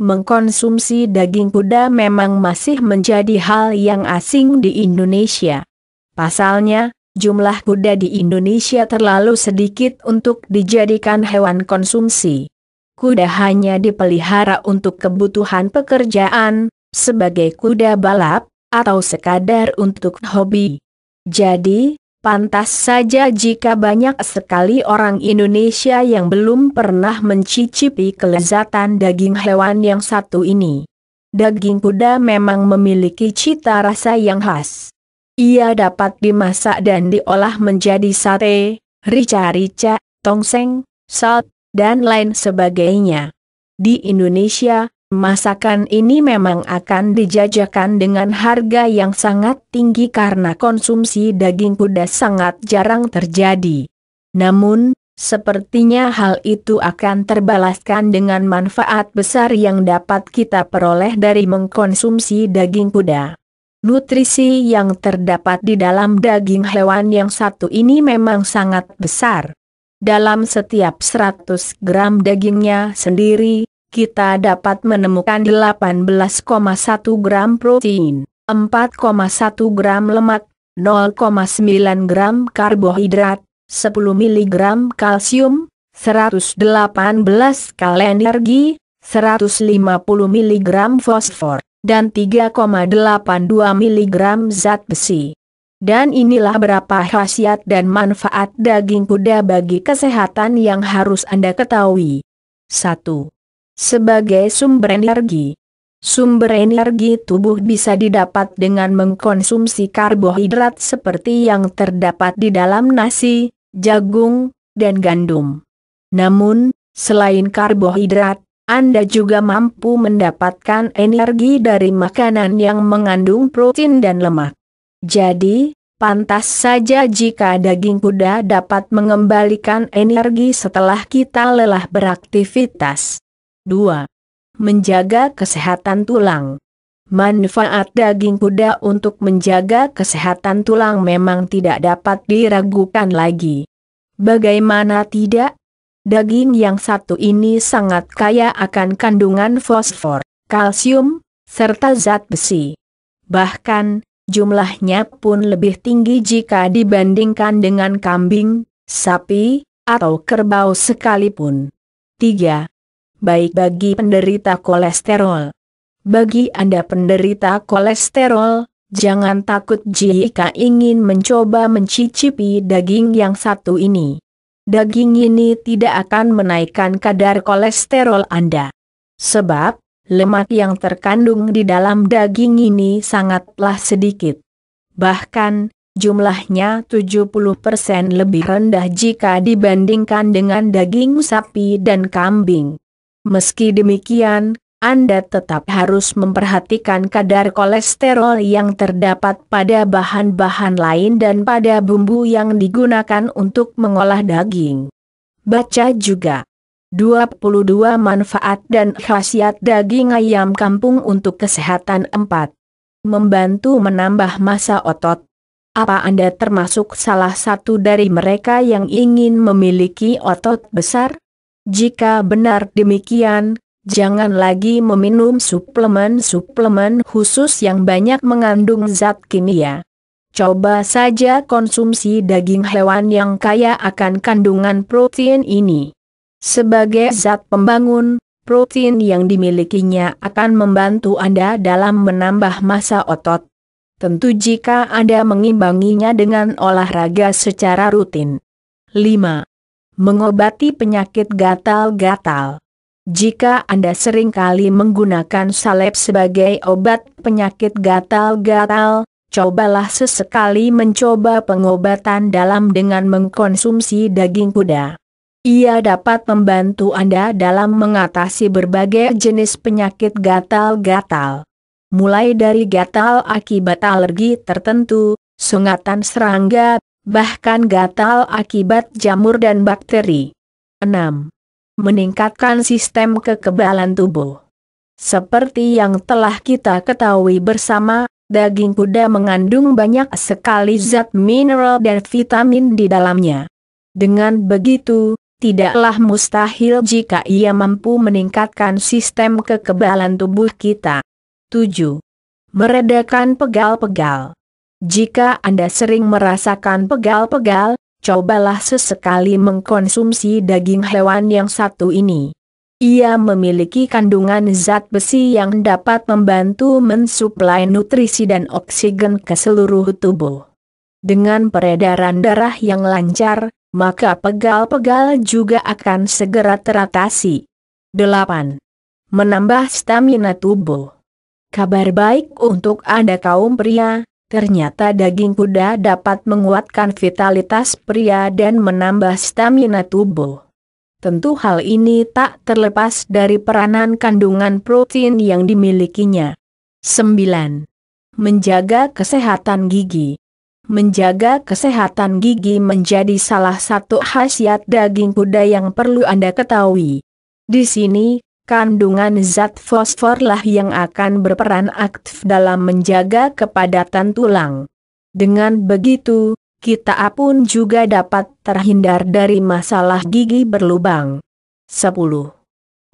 Mengkonsumsi daging kuda memang masih menjadi hal yang asing di Indonesia. Pasalnya, jumlah kuda di Indonesia terlalu sedikit untuk dijadikan hewan konsumsi. Kuda hanya dipelihara untuk kebutuhan pekerjaan, sebagai kuda balap, atau sekadar untuk hobi. Jadi, pantas saja jika banyak sekali orang Indonesia yang belum pernah mencicipi kelezatan daging hewan yang satu ini. Daging kuda memang memiliki cita rasa yang khas. Ia dapat dimasak dan diolah menjadi sate, rica-rica, tongseng, salt, dan lain sebagainya. Di Indonesia, masakan ini memang akan dijajakan dengan harga yang sangat tinggi karena konsumsi daging kuda sangat jarang terjadi. Namun, sepertinya hal itu akan terbalaskan dengan manfaat besar yang dapat kita peroleh dari mengkonsumsi daging kuda. Nutrisi yang terdapat di dalam daging hewan yang satu ini memang sangat besar. Dalam setiap 100 gram dagingnya sendiri, kita dapat menemukan 18,1 gram protein, 4,1 gram lemak, 0,9 gram karbohidrat, 10 mg kalsium, 118 kal energi, 150 mg fosfor, dan 3,82 mg zat besi. Dan inilah berapa khasiat dan manfaat daging kuda bagi kesehatan yang harus Anda ketahui. 1. Sebagai sumber energi. Sumber energi tubuh bisa didapat dengan mengkonsumsi karbohidrat seperti yang terdapat di dalam nasi, jagung, dan gandum. Namun, selain karbohidrat, Anda juga mampu mendapatkan energi dari makanan yang mengandung protein dan lemak. Jadi, pantas saja jika daging kuda dapat mengembalikan energi setelah kita lelah beraktivitas. 2. Menjaga kesehatan tulang. Manfaat daging kuda untuk menjaga kesehatan tulang memang tidak dapat diragukan lagi. Bagaimana tidak? Daging yang satu ini sangat kaya akan kandungan fosfor, kalsium, serta zat besi. Bahkan, jumlahnya pun lebih tinggi jika dibandingkan dengan kambing, sapi, atau kerbau sekalipun. 3. Baik bagi penderita kolesterol. Bagi Anda penderita kolesterol, jangan takut jika ingin mencoba mencicipi daging yang satu ini. Daging ini tidak akan menaikkan kadar kolesterol Anda. Sebab, lemak yang terkandung di dalam daging ini sangatlah sedikit. Bahkan, jumlahnya 70% lebih rendah jika dibandingkan dengan daging sapi dan kambing. Meski demikian, Anda tetap harus memperhatikan kadar kolesterol yang terdapat pada bahan-bahan lain dan pada bumbu yang digunakan untuk mengolah daging. Baca juga 22 manfaat dan khasiat daging ayam kampung untuk kesehatan. 4. Membantu menambah massa otot. Apa Anda termasuk salah satu dari mereka yang ingin memiliki otot besar? Jika benar demikian, jangan lagi meminum suplemen-suplemen khusus yang banyak mengandung zat kimia. Coba saja konsumsi daging hewan yang kaya akan kandungan protein ini. Sebagai zat pembangun, protein yang dimilikinya akan membantu Anda dalam menambah massa otot. Tentu jika Anda mengimbanginya dengan olahraga secara rutin. 5. Mengobati penyakit gatal-gatal. Jika Anda seringkali menggunakan salep sebagai obat penyakit gatal-gatal, cobalah sesekali mencoba pengobatan dalam dengan mengkonsumsi daging kuda. Ia dapat membantu Anda dalam mengatasi berbagai jenis penyakit gatal-gatal. Mulai dari gatal akibat alergi tertentu, sengatan serangga, bahkan gatal akibat jamur dan bakteri. 6. Meningkatkan sistem kekebalan tubuh. Seperti yang telah kita ketahui bersama, daging kuda mengandung banyak sekali zat mineral dan vitamin di dalamnya. Dengan begitu, tidaklah mustahil jika ia mampu meningkatkan sistem kekebalan tubuh kita. 7. Meredakan pegal-pegal. Jika Anda sering merasakan pegal-pegal, cobalah sesekali mengkonsumsi daging hewan yang satu ini. Ia memiliki kandungan zat besi yang dapat membantu mensuplai nutrisi dan oksigen ke seluruh tubuh. Dengan peredaran darah yang lancar, maka pegal-pegal juga akan segera teratasi. 8. Menambah stamina tubuh. Kabar baik untuk Anda kaum pria, ternyata daging kuda dapat menguatkan vitalitas pria dan menambah stamina tubuh. Tentu hal ini tak terlepas dari peranan kandungan protein yang dimilikinya. 9. Menjaga kesehatan gigi. Menjaga kesehatan gigi menjadi salah satu khasiat daging kuda yang perlu Anda ketahui. Di sini, kandungan zat fosfor lah yang akan berperan aktif dalam menjaga kepadatan tulang. Dengan begitu, kita pun juga dapat terhindar dari masalah gigi berlubang. 10.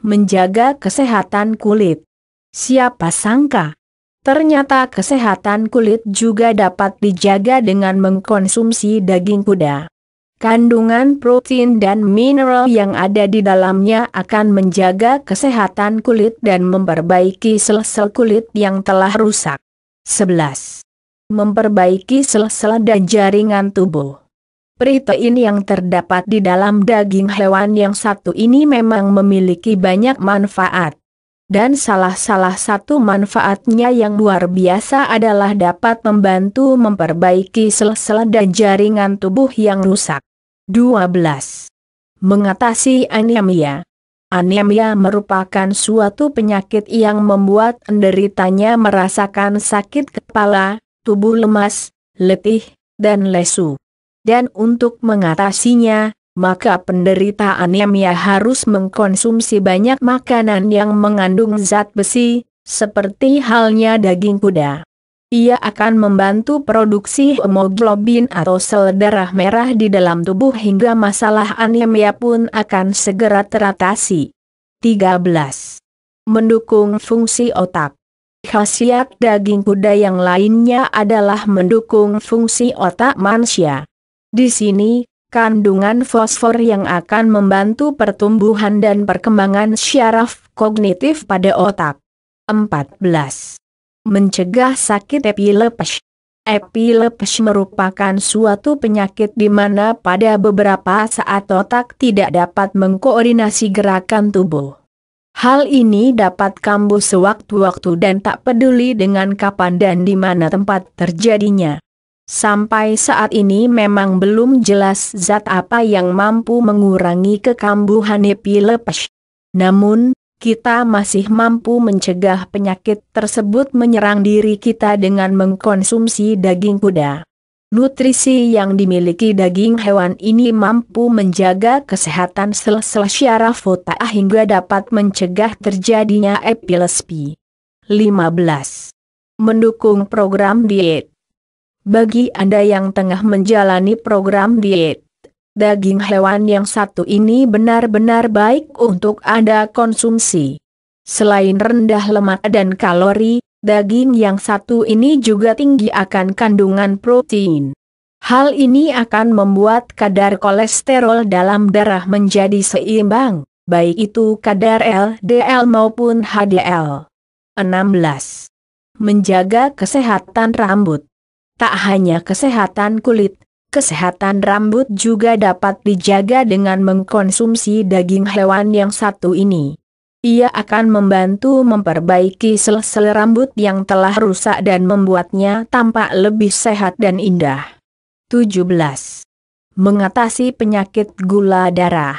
Menjaga kesehatan kulit. Siapa sangka? Ternyata kesehatan kulit juga dapat dijaga dengan mengkonsumsi daging kuda. Kandungan protein dan mineral yang ada di dalamnya akan menjaga kesehatan kulit dan memperbaiki sel-sel kulit yang telah rusak. 11. Memperbaiki sel-sel dan jaringan tubuh. Protein yang terdapat di dalam daging hewan yang satu ini memang memiliki banyak manfaat. Dan salah satu manfaatnya yang luar biasa adalah dapat membantu memperbaiki sel-sel dan jaringan tubuh yang rusak. 12. Mengatasi anemia. Anemia merupakan suatu penyakit yang membuat penderitanya merasakan sakit kepala, tubuh lemas, letih, dan lesu. Dan untuk mengatasinya, maka penderita anemia harus mengkonsumsi banyak makanan yang mengandung zat besi, seperti halnya daging kuda. Ia akan membantu produksi hemoglobin atau sel darah merah di dalam tubuh hingga masalah anemia pun akan segera teratasi. 13. Mendukung fungsi otak. Khasiat daging kuda yang lainnya adalah mendukung fungsi otak manusia. Di sini, kandungan fosfor yang akan membantu pertumbuhan dan perkembangan syaraf kognitif pada otak. 14. Mencegah sakit epilepsi. Epilepsi merupakan suatu penyakit di mana pada beberapa saat otak tidak dapat mengkoordinasi gerakan tubuh. Hal ini dapat kambuh sewaktu-waktu dan tak peduli dengan kapan dan di mana tempat terjadinya. Sampai saat ini memang belum jelas zat apa yang mampu mengurangi kekambuhan epilepsi. Namun, kita masih mampu mencegah penyakit tersebut menyerang diri kita dengan mengkonsumsi daging kuda. Nutrisi yang dimiliki daging hewan ini mampu menjaga kesehatan sel-sel syaraf otak hingga dapat mencegah terjadinya epilepsi. 15. Mendukung program diet. Bagi Anda yang tengah menjalani program diet, daging hewan yang satu ini benar-benar baik untuk Anda konsumsi. Selain rendah lemak dan kalori, daging yang satu ini juga tinggi akan kandungan protein. Hal ini akan membuat kadar kolesterol dalam darah menjadi seimbang, baik itu kadar LDL maupun HDL. 16. Menjaga kesehatan rambut. Tak hanya kesehatan kulit, kesehatan rambut juga dapat dijaga dengan mengkonsumsi daging hewan yang satu ini. Ia akan membantu memperbaiki sel-sel rambut yang telah rusak dan membuatnya tampak lebih sehat dan indah. 17. Mengatasi penyakit gula darah.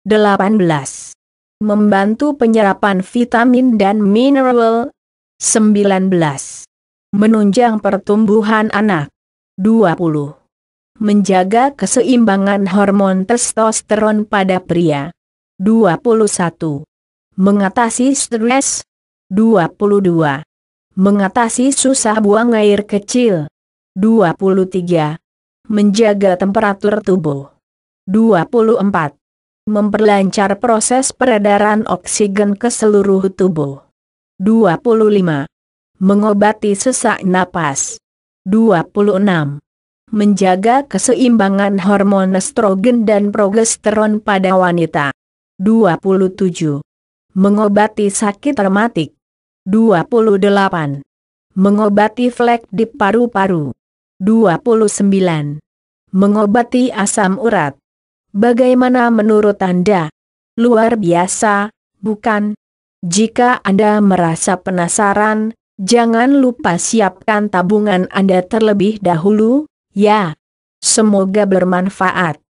18. Membantu penyerapan vitamin dan mineral. 19. Menunjang pertumbuhan anak. 20. Menjaga keseimbangan hormon testosteron pada pria. 21. Mengatasi stres. 22. Mengatasi susah buang air kecil. 23. Menjaga temperatur tubuh. 24. memperlancar proses peredaran oksigen ke seluruh tubuh. 25. Mengobati sesak napas. 26. Menjaga keseimbangan hormon estrogen dan progesteron pada wanita. 27. Mengobati sakit rematik. 28. Mengobati flek di paru-paru. 29. Mengobati asam urat. Bagaimana menurut Anda? Luar biasa, bukan? Jika Anda merasa penasaran, jangan lupa siapkan tabungan Anda terlebih dahulu, ya. Semoga bermanfaat.